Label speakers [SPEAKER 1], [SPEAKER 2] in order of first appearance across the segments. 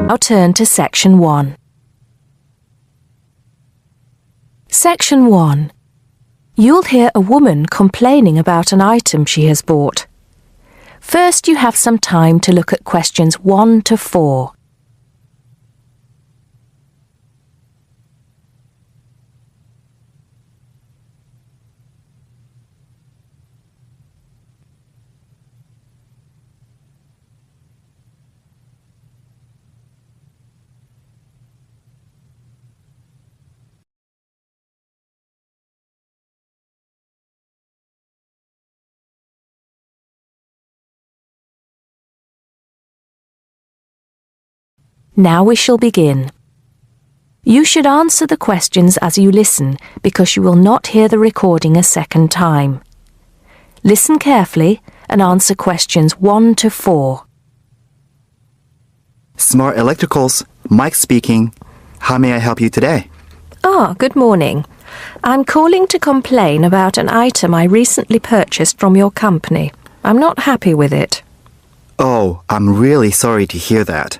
[SPEAKER 1] Now turn to Section 1. Section 1. You'll hear a woman complaining about an item she has bought. First, you have some time to look at questions 1 to 4. Now we shall begin. You should answer the questions as you listen because you will not hear the recording a second time. Listen carefully and answer questions 1 to 4.
[SPEAKER 2] Smart Electricals, Mike speaking. How may I help you today?
[SPEAKER 1] Good morning. I'm calling to complain about an item I recently purchased from your company. I'm not happy with it.
[SPEAKER 2] Oh, I'm really sorry to hear that.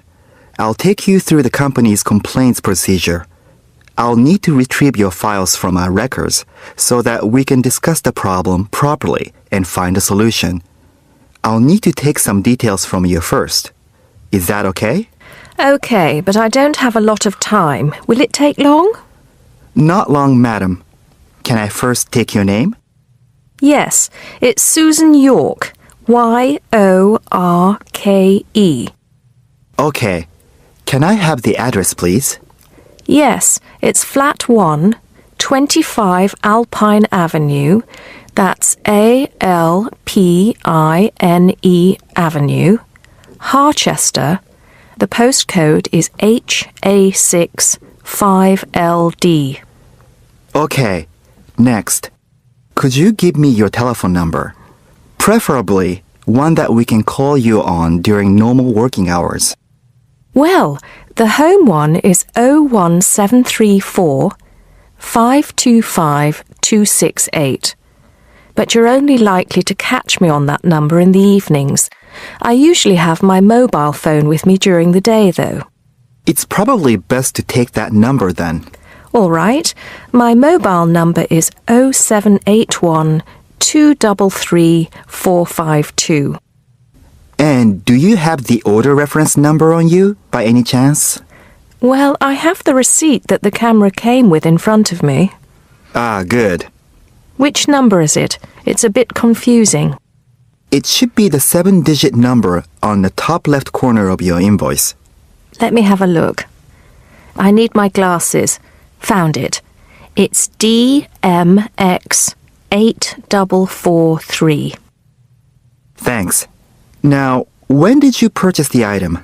[SPEAKER 2] I'll take you through the company's complaints procedure. I'll need to retrieve your files from our records so that we can discuss the problem properly and find a solution. I'll need to take some details from you first. Is that okay?
[SPEAKER 1] Okay, but I don't have a lot of time. Will it take long?
[SPEAKER 2] Not long, madam. Can I first take your name?
[SPEAKER 1] Yes, it's Susan Yorke. Y-O-R-K-E.
[SPEAKER 2] Okay. Can I have the address, please?
[SPEAKER 1] Yes, it's Flat 1, 25 Alpine Avenue. That's A-L-P-I-N-E Avenue, Harchester. The postcode is HA6 5LD.
[SPEAKER 2] Okay. Next. Could you give me your telephone number? Preferably one that we can call you on during normal working hours.
[SPEAKER 1] Well, the home one is 01734 525 268. But you're only likely to catch me on that number in the evenings. I usually have my mobile phone with me during the day, though.
[SPEAKER 2] It's probably best to take that number then.
[SPEAKER 1] All right. My mobile number is 0781 233 452.
[SPEAKER 2] And do you have the order reference number on you, by any chance?
[SPEAKER 1] Well, I have the receipt that the camera came with in front of me.
[SPEAKER 2] Ah, good.
[SPEAKER 1] Which number is it? It's a bit confusing.
[SPEAKER 2] It should be the 7-digit number on the top left corner of your invoice.
[SPEAKER 1] Let me have a look. I need my glasses. Found it. It's DMX 8443.
[SPEAKER 2] Thanks. Now, when did you purchase the item?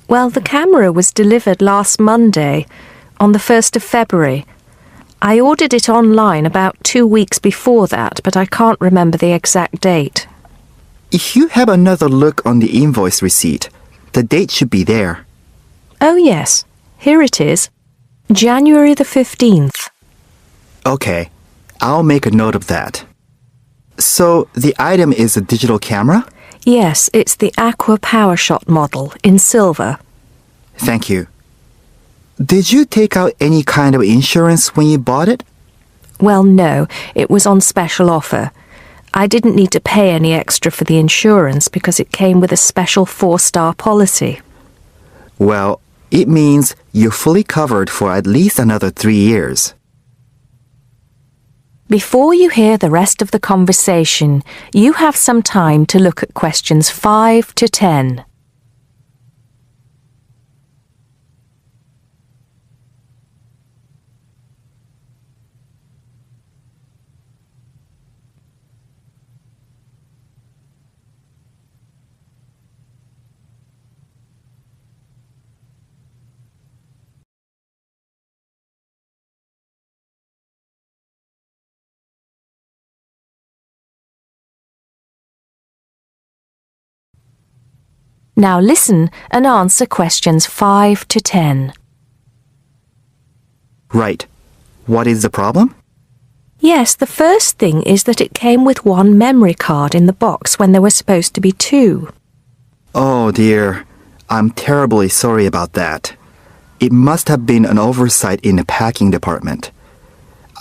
[SPEAKER 1] Well, the camera was delivered last Monday, on the 1st of February. I ordered it online about 2 weeks before that, but I can't remember the exact date.
[SPEAKER 2] If you have another look on the invoice receipt, the date should be there.
[SPEAKER 1] Oh, yes. Here it is. January the 15th.
[SPEAKER 2] Okay, I'll make a note of that. So, the item is a digital camera?
[SPEAKER 1] Yes, it's the Aqua PowerShot model in silver.
[SPEAKER 2] Thank you. Did you take out any kind of insurance when you bought it?
[SPEAKER 1] Well, no, it was on special offer. I didn't need to pay any extra for the insurance because it came with a special 4-star policy.
[SPEAKER 2] Well, it means you're fully covered for at least another 3 years.
[SPEAKER 1] Before you hear the rest of the conversation, you have some time to look at questions 5 to 10. Now listen and answer questions 5 to 10.
[SPEAKER 2] Right. What is the problem?
[SPEAKER 1] Yes, the first thing is that it came with one memory card in the box when there were supposed to be 2.
[SPEAKER 2] Oh dear. I'm terribly sorry about that. It must have been an oversight in the packing department.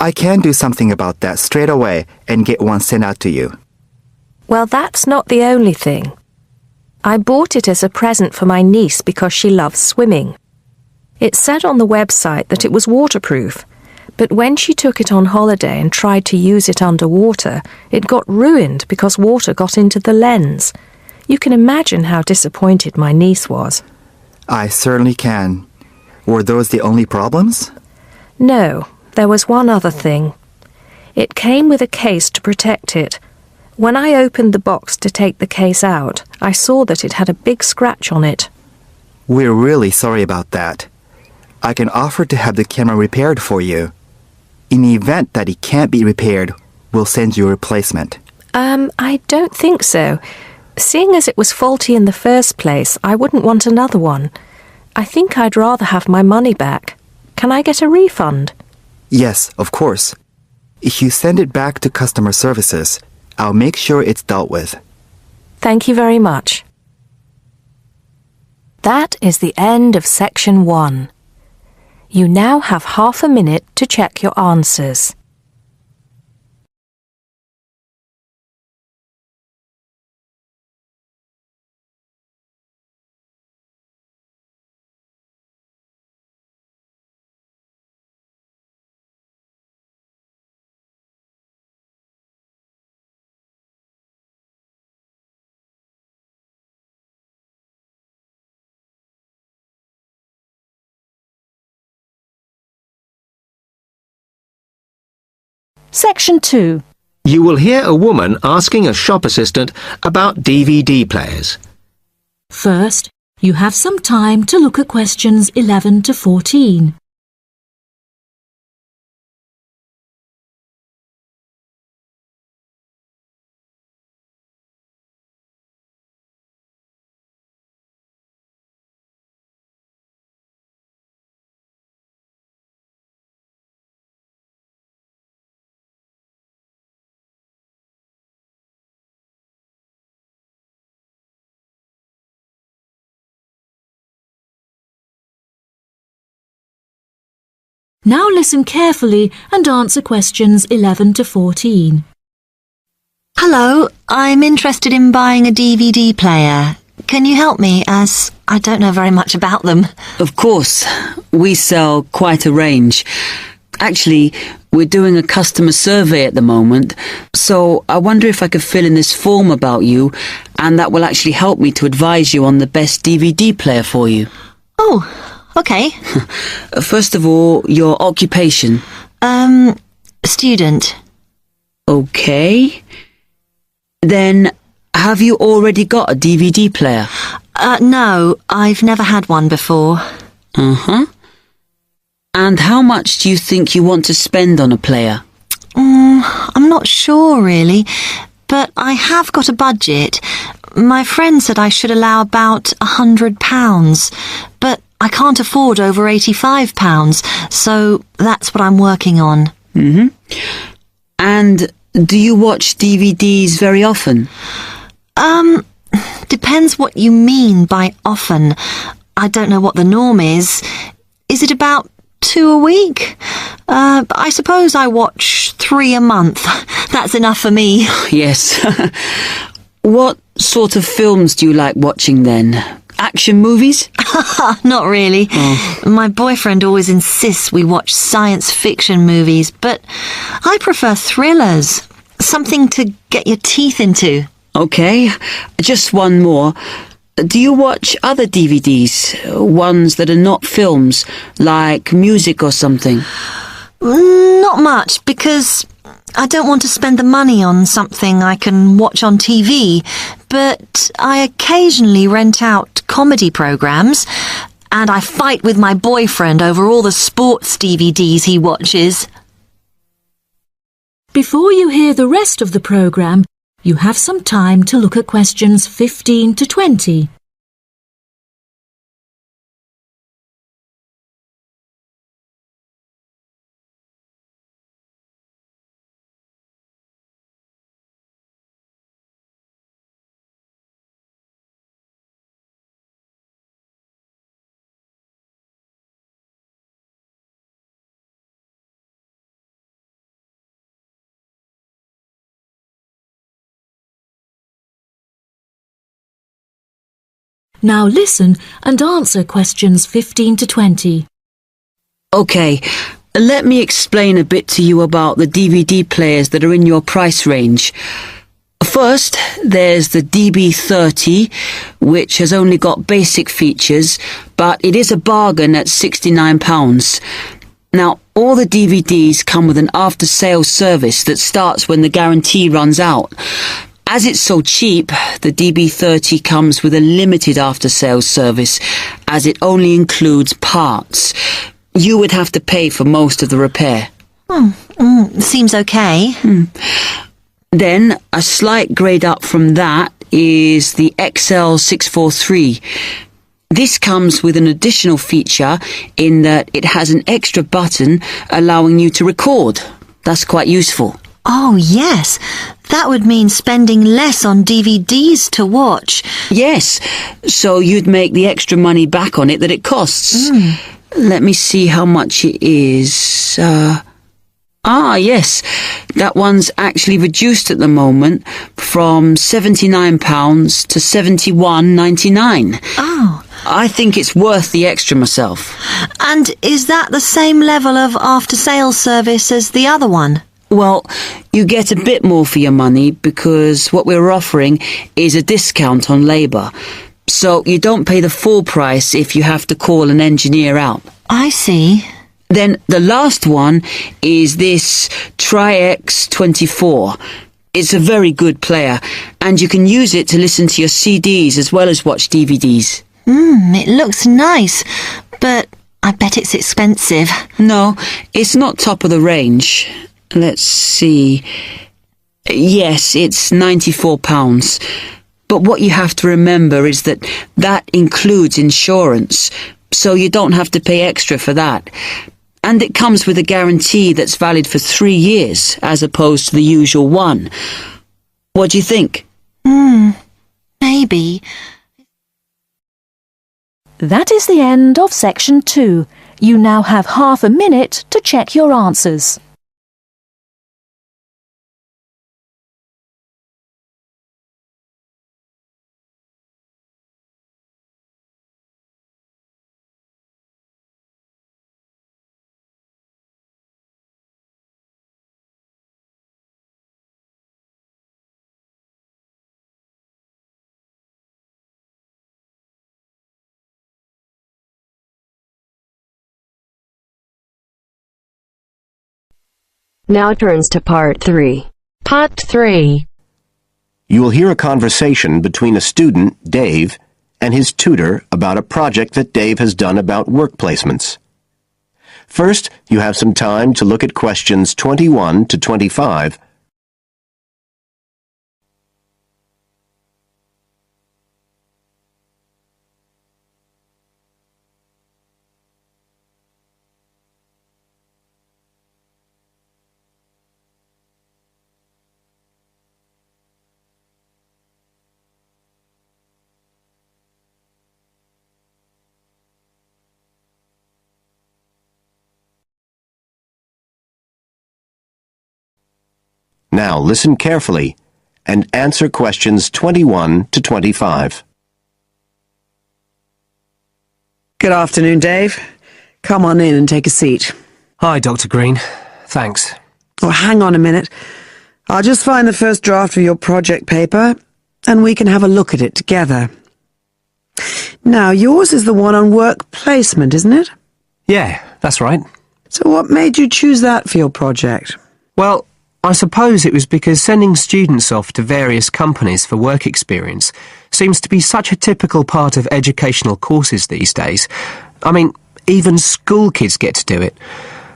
[SPEAKER 2] I can do something about that straight away and get one sent out to you.
[SPEAKER 1] Well, that's not the only thing. I bought it as a present for my niece because she loves swimming. It said on the website that it was waterproof, but when she took it on holiday and tried to use it underwater, it got ruined because water got into the lens. You can imagine how disappointed my niece was.
[SPEAKER 2] I certainly can. Were those the only problems?
[SPEAKER 1] No, there was one other thing. It came with a case to protect it. When I opened the box to take the case out, I saw that it had a big scratch on it.
[SPEAKER 2] We're really sorry about that. I can offer to have the camera repaired for you. In the event that it can't be repaired, we'll send you a replacement.
[SPEAKER 1] I don't think so. Seeing as it was faulty in the first place, I wouldn't want another one. I think I'd rather have my money back. Can I get a refund?
[SPEAKER 2] Yes, of course. If you send it back to customer services, I'll make sure it's dealt with.
[SPEAKER 1] Thank you very much. That is the end of section 1. You now have half a minute to check your answers.
[SPEAKER 3] Section 2.
[SPEAKER 4] You will hear a woman asking a shop assistant about DVD players.
[SPEAKER 3] First, you have some time to look at questions 11 to 14. Now listen carefully and answer questions 11 to 14.
[SPEAKER 5] Hello, I'm interested in buying a DVD player. Can you help me, as I don't know very much about them?
[SPEAKER 6] Of course. We sell quite a range. Actually, we're doing a customer survey at the moment, so I wonder if I could fill in this form about you, and that will actually help me to advise you on the best DVD player for you.
[SPEAKER 5] Oh, okay.
[SPEAKER 6] First of all, your occupation.
[SPEAKER 5] Student.
[SPEAKER 6] Okay. Then, have you already got a DVD player?
[SPEAKER 5] No, I've never had one before.
[SPEAKER 6] Uh-huh. And how much do you think you want to spend on a player?
[SPEAKER 5] I'm not sure, really, but I have got a budget. My friend said I should allow about £100, but I can't afford over £85, so that's what I'm working on.
[SPEAKER 6] Mm-hmm. And do you watch DVDs very often?
[SPEAKER 5] Depends what you mean by often. I don't know what the norm is. Is it about 2 a week? I suppose I watch 3 a month. That's enough for me.
[SPEAKER 6] Yes. What sort of films do you like watching then? Action movies?
[SPEAKER 5] Not really. My boyfriend always insists we watch science fiction movies, but I prefer thrillers. Something to get your teeth into.
[SPEAKER 6] Okay, just one more. Do you watch other DVDs? Ones that are not films, like music or something?
[SPEAKER 5] Not much, because I don't want to spend the money on something I can watch on TV, but I occasionally rent out comedy programs, and I fight with my boyfriend over all the sports DVDs he watches.
[SPEAKER 3] Before you hear the rest of the programme, you have some time to look at questions 15 to 20. Now listen and answer questions 15 to 20.
[SPEAKER 6] OK, let me explain a bit to you about the DVD players that are in your price range. First, there's the DB30, which has only got basic features, but it is a bargain at £69. Now, all the DVDs come with an after-sales service that starts when the guarantee runs out. As it's so cheap, the DB30 comes with a limited after-sales service, as it only includes parts. You would have to pay for most of the repair.
[SPEAKER 5] Seems okay.
[SPEAKER 6] Then, a slight grade up from that is the XL643. This comes with an additional feature in that it has an extra button allowing you to record. That's quite useful.
[SPEAKER 5] Oh, yes. That would mean spending less on DVDs to watch.
[SPEAKER 6] Yes, so you'd make the extra money back on it that it costs. Let me see how much it is. Yes, that one's actually reduced at the moment from £79 to £71.99.
[SPEAKER 5] Oh.
[SPEAKER 6] I think it's worth the extra myself.
[SPEAKER 5] And is that the same level of after-sales service as the other one?
[SPEAKER 6] Well, you get a bit more for your money because what we're offering is a discount on labour. So you don't pay the full price if you have to call an engineer out.
[SPEAKER 5] I see.
[SPEAKER 6] Then the last one is this Tri-X24. It's a very good player, and you can use it to listen to your CDs as well as watch DVDs.
[SPEAKER 5] It looks nice, but I bet it's expensive.
[SPEAKER 6] No, it's not top of the range. Let's see. Yes, it's £94. But what you have to remember is that includes insurance, so you don't have to pay extra for that. And it comes with a guarantee that's valid for 3 years, as opposed to the usual one. What do you think?
[SPEAKER 5] Maybe.
[SPEAKER 1] That is the end of section 2. You now have half a minute to check your answers.
[SPEAKER 7] Now turns to Part 3. Part 3.
[SPEAKER 8] You will hear a conversation between a student, Dave, and his tutor about a project that Dave has done about work placements. First, you have some time to look at questions 21 to 25. Now listen carefully and answer questions 21 to 25.
[SPEAKER 9] Good afternoon, Dave. Come on in and take a seat.
[SPEAKER 10] Hi, Dr. Green. Thanks.
[SPEAKER 9] Oh, hang on a minute. I'll just find the first draft of your project paper, and we can have a look at it together. Now, yours is the one on work placement, isn't it?
[SPEAKER 10] Yeah, that's right.
[SPEAKER 9] So what made you choose that for your project?
[SPEAKER 10] Well, I suppose it was because sending students off to various companies for work experience seems to be such a typical part of educational courses these days. I mean, even school kids get to do it.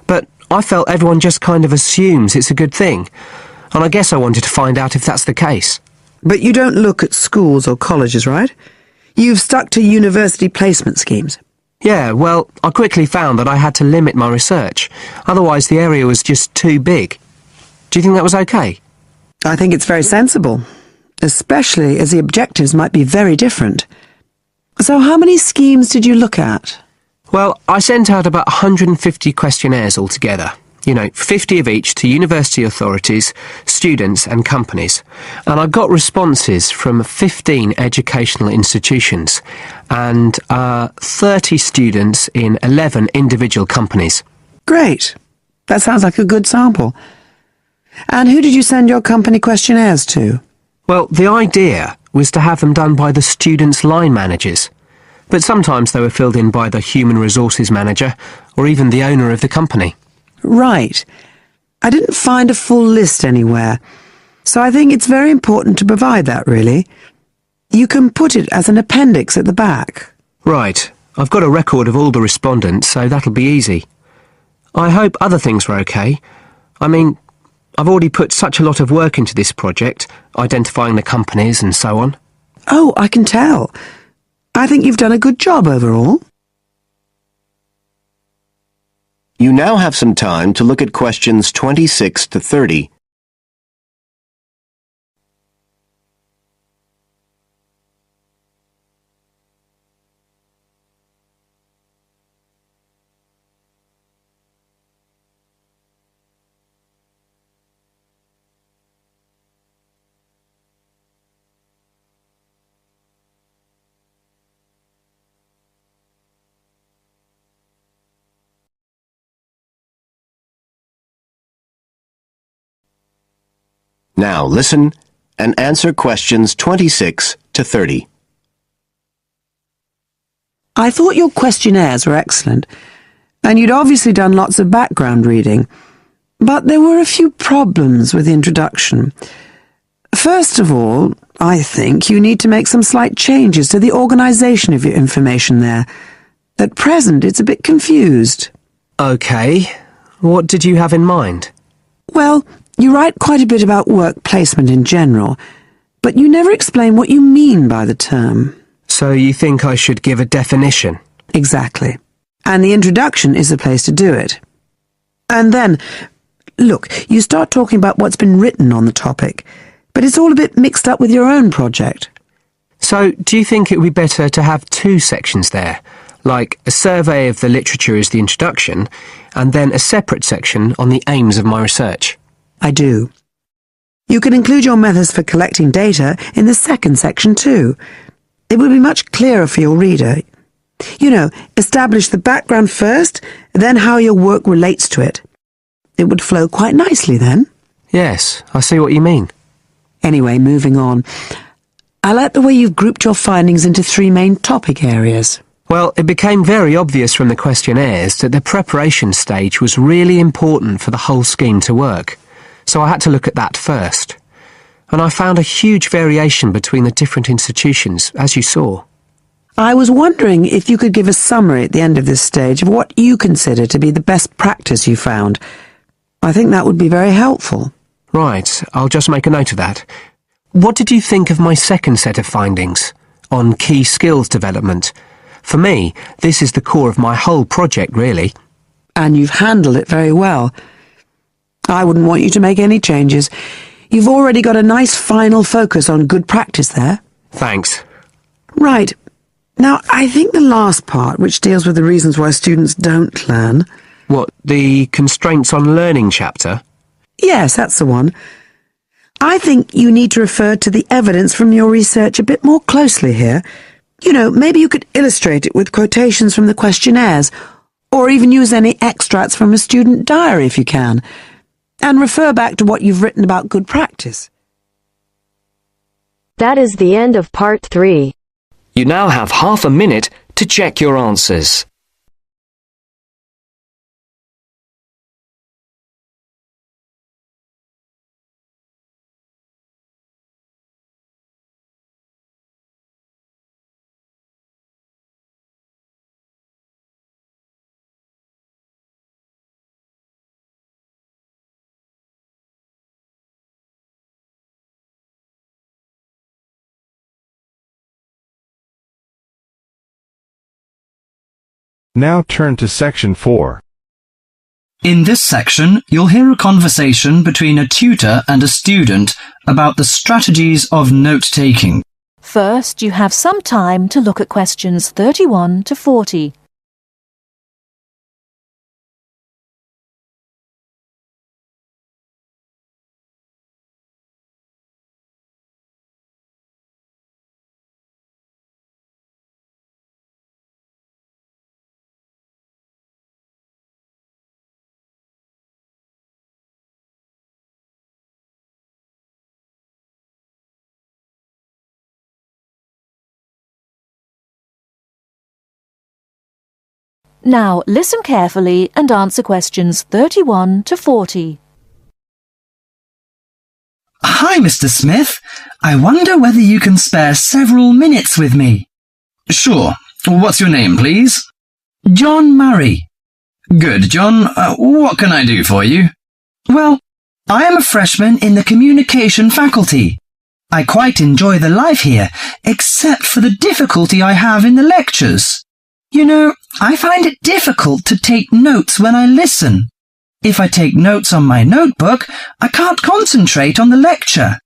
[SPEAKER 10] But I felt everyone just kind of assumes it's a good thing. And I guess I wanted to find out if that's the case.
[SPEAKER 9] But you don't look at schools or colleges, right? You've stuck to university placement schemes.
[SPEAKER 10] Yeah, well, I quickly found that I had to limit my research. Otherwise, the area was just too big. Do you think that was okay?
[SPEAKER 9] I think it's very sensible, especially as the objectives might be very different. So how many schemes did you look at?
[SPEAKER 10] Well, I sent out about 150 questionnaires altogether. 50 of each to university authorities, students and companies. And I got responses from 15 educational institutions and 30 students in 11 individual companies.
[SPEAKER 9] Great. That sounds like a good sample. And who did you send your company questionnaires to?
[SPEAKER 10] Well, the idea was to have them done by the students' line managers. But sometimes they were filled in by the human resources manager or even the owner of the company.
[SPEAKER 9] Right. I didn't find a full list anywhere, so I think it's very important to provide that, really. You can put it as an appendix at the back.
[SPEAKER 10] Right. I've got a record of all the respondents, so that'll be easy. I hope other things were okay. I mean, I've already put such a lot of work into this project, identifying the companies and so on.
[SPEAKER 9] Oh, I can tell. I think you've done a good job overall.
[SPEAKER 8] You now have some time to look at questions 26 to 30. Now listen and answer questions 26 to 30.
[SPEAKER 9] I thought your questionnaires were excellent, and you'd obviously done lots of background reading, but there were a few problems with the introduction. First of all, I think you need to make some slight changes to the organisation of your information there. At present, it's a bit confused.
[SPEAKER 10] OK. What did you have in mind?
[SPEAKER 9] Well, you write quite a bit about work placement in general, but you never explain what you mean by the term.
[SPEAKER 10] So you think I should give a definition?
[SPEAKER 9] Exactly. And the introduction is the place to do it. And then, look, you start talking about what's been written on the topic, but it's all a bit mixed up with your own project.
[SPEAKER 10] So do you think it would be better to have two sections there, like a survey of the literature as the introduction, and then a separate section on the aims of my research?
[SPEAKER 9] I do. You can include your methods for collecting data in the second section too. It will be much clearer for your reader. Establish the background first, then how your work relates to it. It would flow quite nicely then.
[SPEAKER 10] Yes, I see what you mean.
[SPEAKER 9] Anyway, moving on. I like the way you've grouped your findings into three main topic areas.
[SPEAKER 10] Well, it became very obvious from the questionnaires that the preparation stage was really important for the whole scheme to work. So I had to look at that first. And I found a huge variation between the different institutions, as you saw.
[SPEAKER 9] I was wondering if you could give a summary at the end of this stage of what you consider to be the best practice you found. I think that would be very helpful.
[SPEAKER 10] Right, I'll just make a note of that. What did you think of my second set of findings on key skills development? For me, this is the core of my whole project, really.
[SPEAKER 9] And you've handled it very well. I wouldn't want you to make any changes. You've already got a nice final focus on good practice there.
[SPEAKER 10] Thanks.
[SPEAKER 9] Right. Now, I think the last part, which deals with the reasons why students don't learn...
[SPEAKER 10] What, the constraints on learning chapter?
[SPEAKER 9] Yes, that's the one. I think you need to refer to the evidence from your research a bit more closely here. Maybe you could illustrate it with quotations from the questionnaires, or even use any extracts from a student diary if you can, and refer back to what you've written about good practice.
[SPEAKER 7] That is the end of part 3.
[SPEAKER 4] You now have half a minute to check your answers.
[SPEAKER 11] Now turn to section 4.
[SPEAKER 12] In this section, you'll hear a conversation between a tutor and a student about the strategies of note-taking.
[SPEAKER 3] First, you have some time to look at questions 31 to 40. Now listen carefully and answer questions 31 to 40.
[SPEAKER 12] Hi, Mr. Smith. I wonder whether you can spare several minutes with me. Sure. What's your name, please? John Murray. Good, John. What can I do for you? Well, I am a freshman in the communication faculty. I quite enjoy the life here, except for the difficulty I have in the lectures. You know, I find it difficult to take notes when I listen. If I take notes on my notebook, I can't concentrate on the lecture.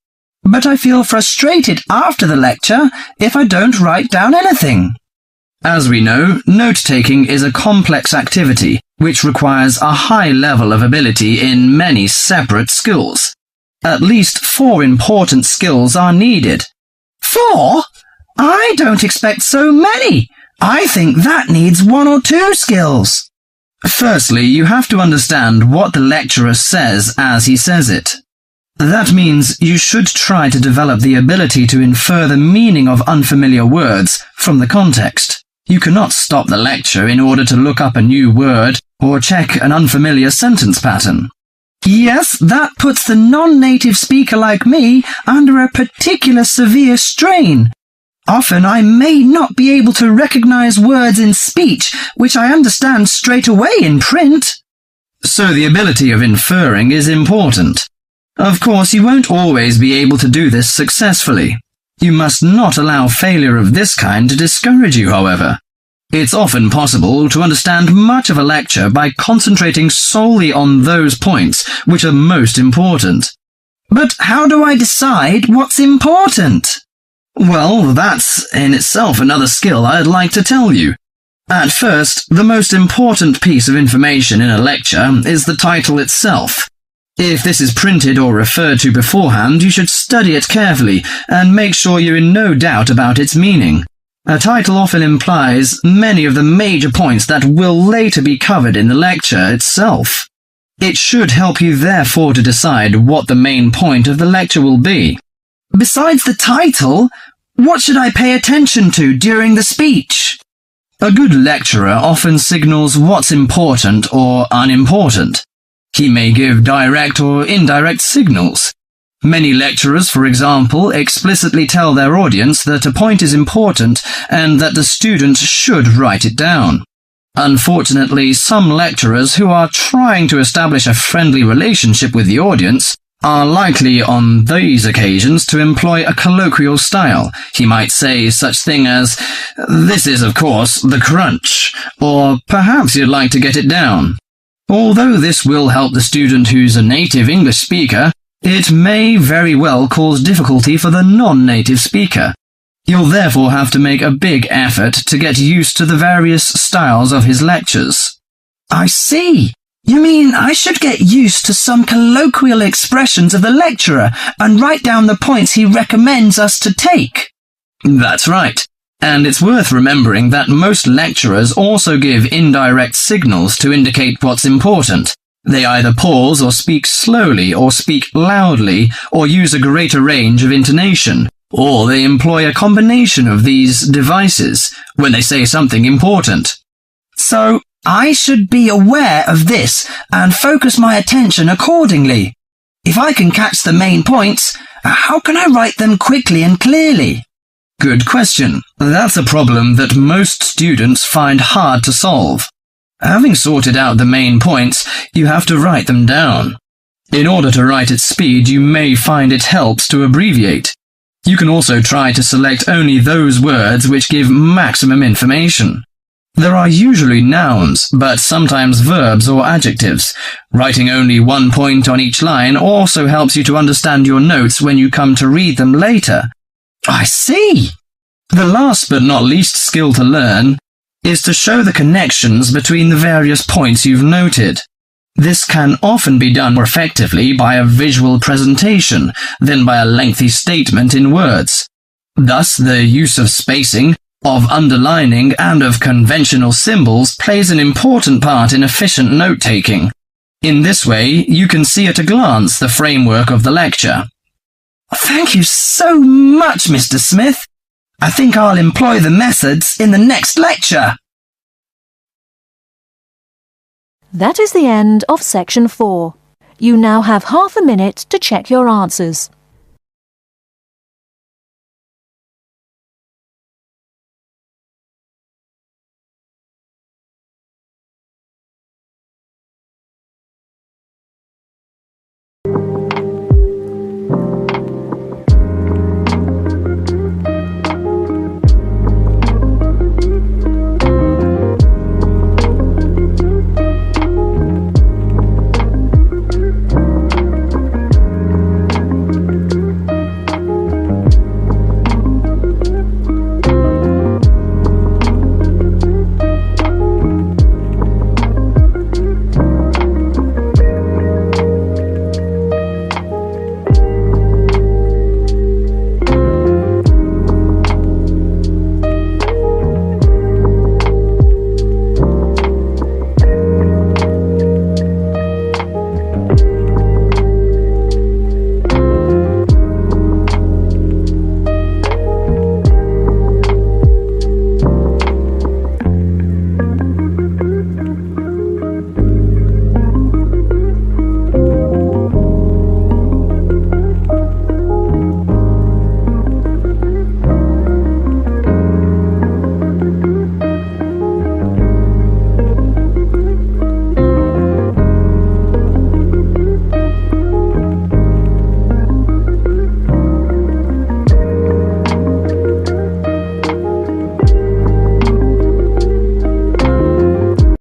[SPEAKER 12] But I feel frustrated after the lecture if I don't write down anything. As we know, note-taking is a complex activity which requires a high level of ability in many separate skills. At least 4 important skills are needed. 4? I don't expect so many. I think that needs 1 or 2 skills. Firstly, you have to understand what the lecturer says as he says it. That means you should try to develop the ability to infer the meaning of unfamiliar words from the context. You cannot stop the lecture in order to look up a new word or check an unfamiliar sentence pattern. Yes, that puts the non-native speaker like me under a particular severe strain. Often I may not be able to recognize words in speech which I understand straight away in print. So the ability of inferring is important. Of course, you won't always be able to do this successfully. You must not allow failure of this kind to discourage you, however. It's often possible to understand much of a lecture by concentrating solely on those points which are most important. But how do I decide what's important? Well, that's in itself another skill I'd like to tell you. At first, the most important piece of information in a lecture is the title itself. If this is printed or referred to beforehand, you should study it carefully and make sure you're in no doubt about its meaning. A title often implies many of the major points that will later be covered in the lecture itself. It should help you therefore to decide what the main point of the lecture will be. Besides the title, what should I pay attention to during the speech? A good lecturer often signals what's important or unimportant. He may give direct or indirect signals. Many lecturers, for example, explicitly tell their audience that a point is important and that the student should write it down. Unfortunately, some lecturers who are trying to establish a friendly relationship with the audience are likely on these occasions to employ a colloquial style. He might say such thing as, "This is, of course, the crunch," or perhaps you'd like to get it down. Although this will help the student who's a native English speaker, it may very well cause difficulty for the non-native speaker. You'll therefore have to make a big effort to get used to the various styles of his lectures. I see. You mean I should get used to some colloquial expressions of the lecturer and write down the points he recommends us to take? That's right. And it's worth remembering that most lecturers also give indirect signals to indicate what's important. They either pause or speak slowly or speak loudly or use a greater range of intonation, or they employ a combination of these devices when they say something important. So, I should be aware of this and focus my attention accordingly. If I can catch the main points, how can I write them quickly and clearly? Good question. That's a problem that most students find hard to solve. Having sorted out the main points, you have to write them down. In order to write at speed, you may find it helps to abbreviate. You can also try to select only those words which give maximum information. There are usually nouns, but sometimes verbs or adjectives. Writing only one point on each line also helps you to understand your notes when you come to read them later. I see. The last but not least skill to learn is to show the connections between the various points you've noted. This can often be done more effectively by a visual presentation than by a lengthy statement in words. Thus, the use of spacing, of underlining, and of conventional symbols plays an important part in efficient note-taking. In this way, you can see at a glance the framework of the lecture. Thank you so much, Mr. Smith. I think I'll employ the methods in the next lecture.
[SPEAKER 3] That is the end of section 4. You now have half a minute to check your answers.